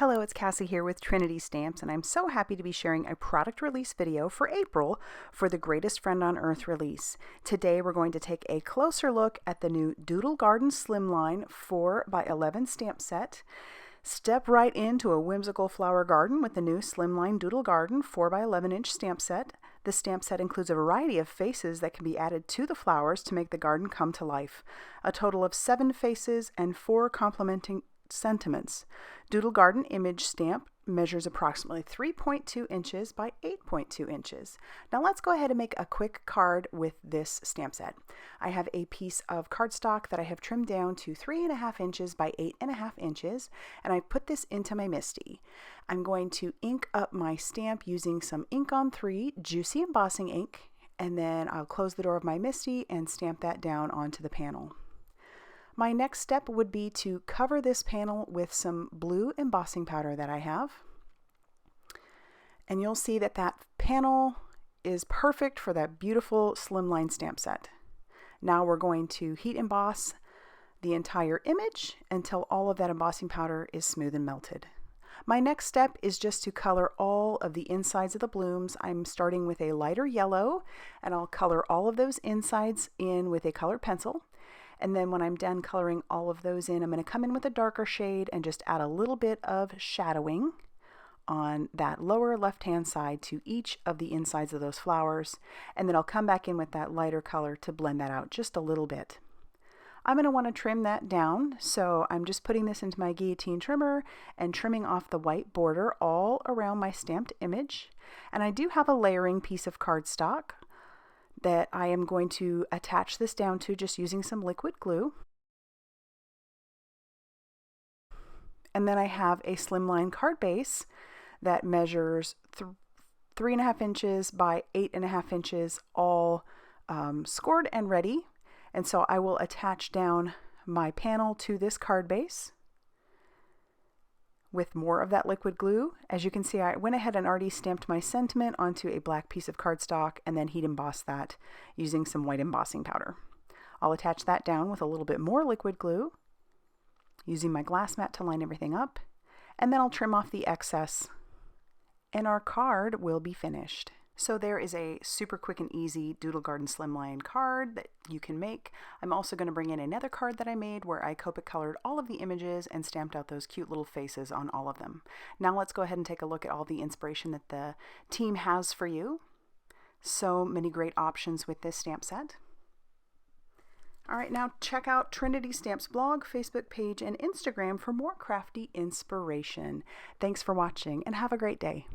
Hello, it's Cassie here with Trinity Stamps, and I'm so happy to be sharing a product release video for April for the Greatest Friend on Earth release. Today we're going to take a closer look at the new Doodle Garden Slimline 4x11 stamp set. Step right into a whimsical flower garden with the new Slimline Doodle Garden 4x11 inch stamp set. This stamp set includes a variety of faces that can be added to the flowers to make the garden come to life. A total of 7 faces and 4 complementing sentiments. Doodle Garden image stamp measures approximately 3.2 inches by 8.2 inches. Now let's go ahead and make a quick card with this stamp set. I have a piece of cardstock that I have trimmed down to 3.5 inches by 8.5 inches, and I put this into my MISTI. I'm going to ink up my stamp using some Ink on 3 Juicy Embossing ink, and then I'll close the door of my MISTI and stamp that down onto the panel. My next step would be to cover this panel with some blue embossing powder that I have. And you'll see that that panel is perfect for that beautiful slimline stamp set. Now we're going to heat emboss the entire image until all of that embossing powder is smooth and melted. My next step is just to color all of the insides of the blooms. I'm starting with a lighter yellow, and I'll color all of those insides in with a colored pencil. And then when I'm done coloring all of those in, I'm going to come in with a darker shade and just add a little bit of shadowing on that lower left-hand side to each of the insides of those flowers. And then I'll come back in with that lighter color to blend that out just a little bit. I'm going to want to trim that down, so I'm just putting this into my guillotine trimmer and trimming off the white border all around my stamped image. And I do have a layering piece of cardstock that I am going to attach this down to just using some liquid glue. And then I have a slimline card base that measures 3.5 inches by 8.5 inches, all scored and ready. And so I will attach down my panel to this card base with more of that liquid glue. As you can see, I went ahead and already stamped my sentiment onto a black piece of cardstock and then heat embossed that using some white embossing powder. I'll attach that down with a little bit more liquid glue using my glass mat to line everything up, and then I'll trim off the excess and our card will be finished. So there is a super quick and easy Doodle Garden Slimline card that you can make. I'm also going to bring in another card that I made where I Copic colored all of the images and stamped out those cute little faces on all of them. Now let's go ahead and take a look at all the inspiration that the team has for you. So many great options with this stamp set. All right, now check out Trinity Stamps blog, Facebook page, and Instagram for more crafty inspiration. Thanks for watching and have a great day.